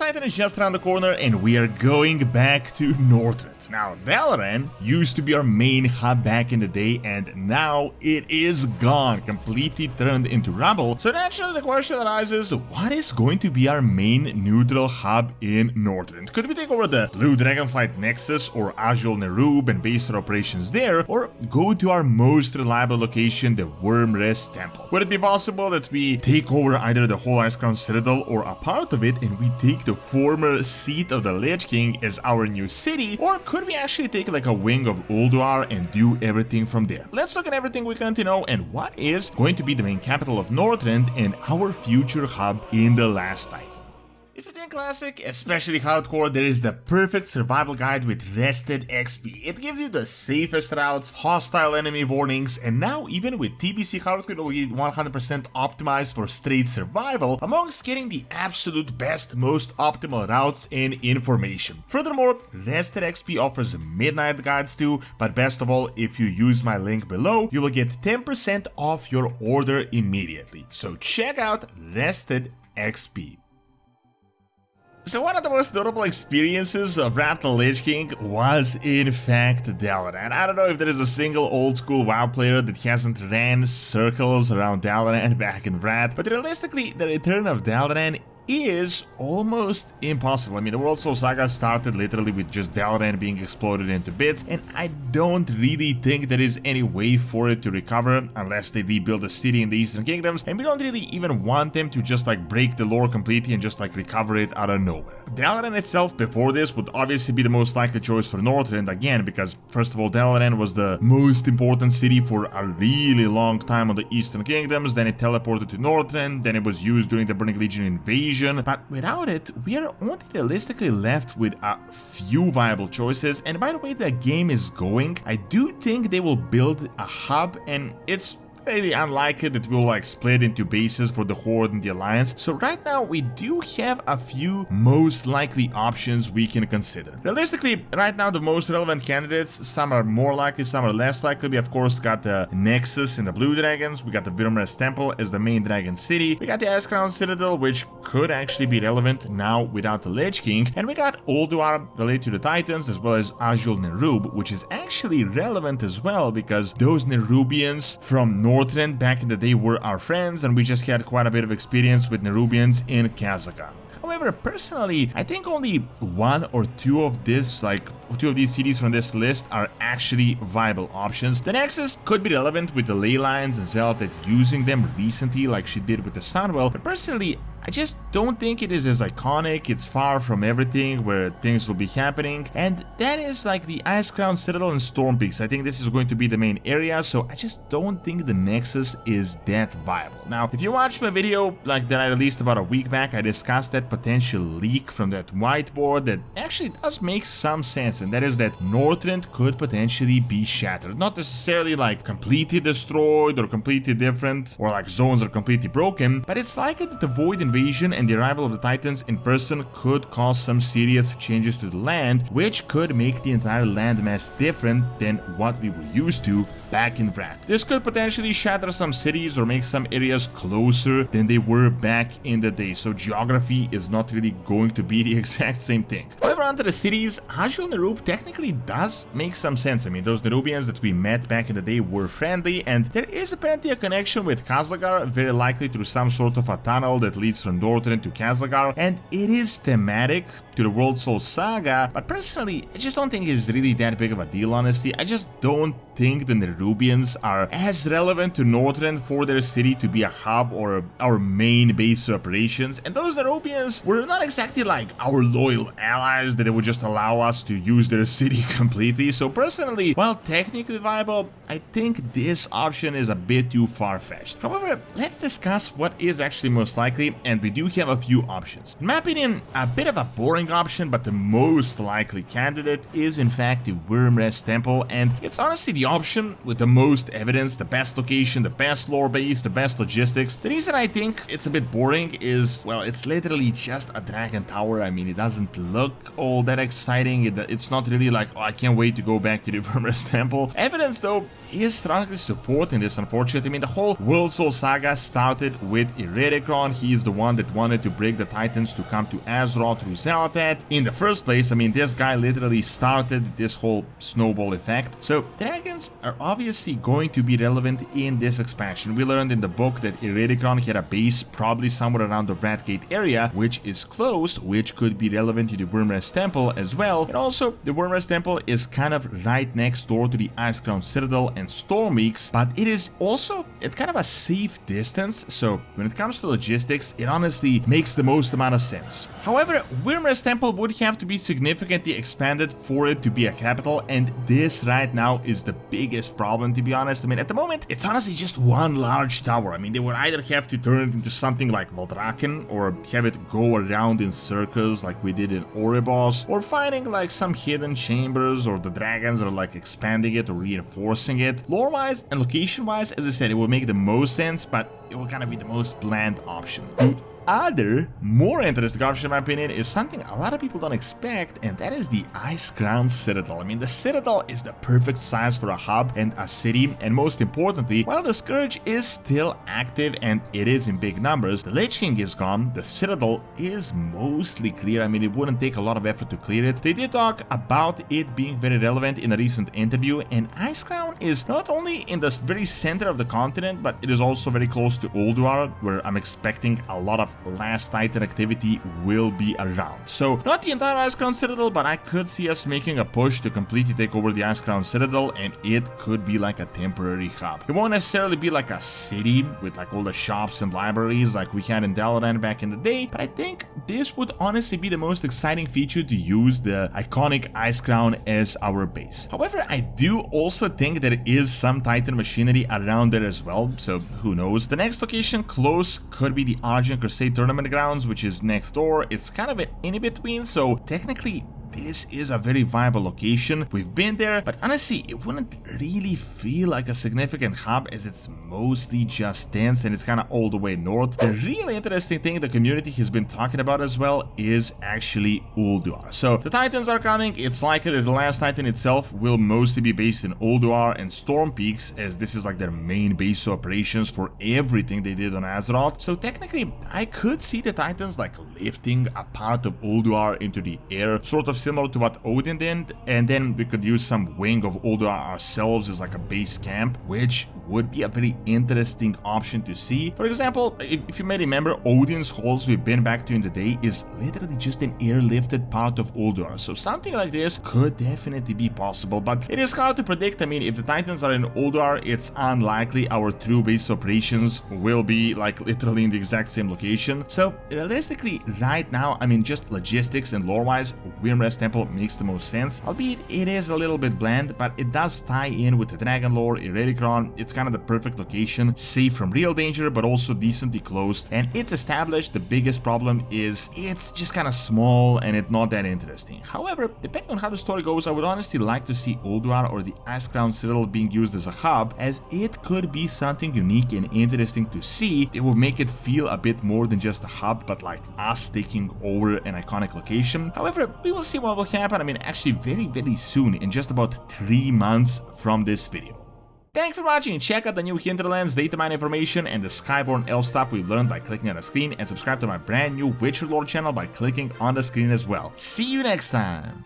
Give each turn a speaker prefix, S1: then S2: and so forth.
S1: Titan is just around the corner and we are going back to Northrend. Now, Dalaran used to be our main hub back in the day and now it is gone, completely turned into rubble. So naturally the question arises, what is going to be our main neutral hub in Northrend? Could we take over the blue dragonflight nexus or Azjol Nerub and base our operations there, or go to our most reliable location, the Wyrmrest temple? Would it be possible that we take over either the whole Icecrown citadel or a part of it and we take the former seat of the Lich King as our new city, or could we actually take like a wing of Ulduar and do everything from there? Let's look at everything we currently know and what is going to be the main capital of Northrend and our future hub in the last Titan. If you think classic, especially hardcore, there is the perfect survival guide with rested XP. It gives you the safest routes, hostile enemy warnings, and now even with TBC hardcore it will be 100% optimized for straight survival, amongst getting the absolute best, most optimal routes and information. Furthermore, rested XP offers midnight guides too, but best of all, if you use my link below, you will get 10% off your order immediately. So check out rested XP. So one of the most notable experiences of Raptor Lich King was in fact Dalaran. I don't know if there is a single old school WoW player that hasn't ran circles around Dalaran back in Wrath, but realistically the return of Dalaran is almost impossible. I mean, the World Soul Saga started literally with just Dalaran being exploded into bits, and I don't really think there is any way for it to recover unless they rebuild a city in the Eastern Kingdoms, and we don't really even want them to just like break the lore completely and just like recover it out of nowhere. Dalaran itself before this would obviously be the most likely choice for Northrend again, because first of all, Dalaran was the most important city for a really long time on the Eastern Kingdoms, then it teleported to Northrend, then it was used during the Burning Legion invasion. But without it, we are only realistically left with a few viable choices, and by the way the game is going, I do think they will build a hub, and it's really unlikely that we'll like split into bases for the Horde and the Alliance. So right now we do have a few most likely options we can consider. Realistically, right now the most relevant candidates, some are more likely, some are less likely. We of course got the Nexus and the Blue Dragons, we got the Wyrmrest Temple as the main dragon city, we got the Icecrown Citadel, which could actually be relevant now without the Lich King, and we got Ulduar related to the Titans, as well as Azjol Nerub, which is actually relevant as well because those Nerubians from Northrend back in the day were our friends, and we just had quite a bit of experience with Nerubians in Kazakhstan. However, personally, I think only one or two of these cities from this list are actually viable options. The Nexus could be relevant with the ley lines and Zealot using them recently like she did with the Sunwell, but personally, I just don't think it is as iconic. It's far from everything where things will be happening, and that is like the Icecrown Citadel and Storm Peaks. I think this is going to be the main area, so I just don't think the Nexus is that viable. Now, if you watched my video like that I released about a week back, I discussed that potential leak from that whiteboard that actually does make some sense, and that is that Northrend could potentially be shattered. Not necessarily like completely destroyed or completely different, or like zones are completely broken, but it's likely that the Void invasion and the arrival of the Titans in person could cause some serious changes to the land, which could make the entire landmass different than what we were used to back in Wrath. This could potentially shatter some cities or make some areas closer than they were back in the day, so geography is not really going to be the exact same thing. However, onto the cities, Azjol Nerub technically does make some sense. I mean, those Nerubians that we met back in the day were friendly, and there is apparently a connection with Kazakhstan, very likely through some sort of a tunnel that leads from Northrend to Kazakhstan, and it is thematic to the World Soul Saga, but personally, I just don't think it's really that big of a deal, honestly. I just don't think the Nerubians are as relevant to Northrend for their city to be a hub or our main base of operations, and those Nerubians were not exactly like our loyal allies that they would just allow us to use their city completely. So personally, while technically viable, I think this option is a bit too far-fetched. However, let's discuss what is actually most likely, and we do have a few options. In my opinion, a bit of a boring option, but the most likely candidate is in fact the Wyrmrest Temple, and it's honestly the the option with the most evidence, the best location, the best lore base, the best logistics. The reason I think it's a bit boring is, well, it's literally just a dragon tower. I mean, it doesn't look all that exciting. It's not really like, oh, I can't wait to go back to the Wyrmrest temple. Evidence, though, is strongly supporting this, unfortunately. I mean, the whole World Soul saga started with Icecrown. He is the one that wanted to break the Titans to come to Azeroth through Zealothat in the first place. I mean, this guy literally started this whole snowball effect. So dragons are obviously going to be relevant in this expansion. We learned in the book that Icecrown had a base probably somewhere around the Ratgate area, which is close, which could be relevant to the Wyrmrest temple as well. And also, the Wyrmrest temple is kind of right next door to the Icecrown citadel and Stormweeks, but it is also at kind of a safe distance. So when it comes to logistics, it honestly makes the most amount of sense. However, Wyrmrest temple would have to be significantly expanded for it to be a capital, and this right now is the biggest problem, to be honest. I mean, at the moment, it's honestly just one large tower. I mean, they would either have to turn it into something like Valdraken, or have it go around in circles like we did in Oribos, or finding like some hidden chambers, or the dragons are like expanding it or reinforcing it. Lore-wise and location-wise, as I said, it will make the most sense, but it will kind of be the most bland option. Other, more interesting option in my opinion is something a lot of people don't expect, and that is the Icecrown citadel. I mean, the citadel is the perfect size for a hub and a city, and most importantly, while the Scourge is still active and it is in big numbers, the Lich King is gone, the citadel is mostly clear. I mean, it wouldn't take a lot of effort to clear it. They did talk about it being very relevant in a recent interview, and Icecrown is not only in the very center of the continent, but it is also very close to Ulduar, where I'm expecting a lot of Last Titan activity will be around. So not the entire Icecrown citadel, but I could see us making a push to completely take over the Icecrown citadel, and it could be like a temporary hub. It won't necessarily be like a city with like all the shops and libraries like we had in Dalaran back in the day, but I think this would honestly be the most exciting feature to use the iconic Icecrown as our base. However, I do also think there is some Titan machinery around there as well, so who knows. The next location close could be the Argent Crusade tournament grounds, which is next door. It's kind of an in-between, so technically this is a very viable location. We've been there, but honestly, it wouldn't really feel like a significant hub as it's mostly just dense and it's kind of all the way north. The really interesting thing the community has been talking about as well is actually Ulduar. So the Titans are coming. It's likely that the last Titan itself will mostly be based in Ulduar and Storm Peaks, as this is like their main base of operations for everything they did on Azeroth. So technically, I could see the Titans like lifting a part of Ulduar into the air, sort of similar to what Odin did, and then we could use some wing of Ulduar ourselves as like a base camp, which would be a very interesting option to see. For example, if you may remember, Odin's halls we've been back to in the day is literally just an airlifted part of Ulduar, so something like this could definitely be possible, but it is hard to predict. I mean, if the Titans are in Ulduar, it's unlikely our true base operations will be like literally in the exact same location. So realistically, right now, I mean, just logistics and lore-wise, Wyrmrest temple makes the most sense, albeit it is a little bit bland, but it does tie in with the dragon lore, Icecrown. It's kind of the perfect location, safe from real danger, but also decently close, and it's established. The biggest problem is it's just kind of small and it's not that interesting. However, depending on how the story goes, I would honestly like to see Ulduar or the Icecrown citadel being used as a hub, as it could be something unique and interesting to see. It will make it feel a bit more than just a hub, but like us taking over an iconic location. However, we will see what will happen. I mean, actually very soon, in just about 3 months from this video. Thanks for watching. Check out the new Hinterlands data mine information and the Skyborn elf stuff we've learned by clicking on the screen, and subscribe to my brand new Witcher lore channel by clicking on the screen as well. See you next time!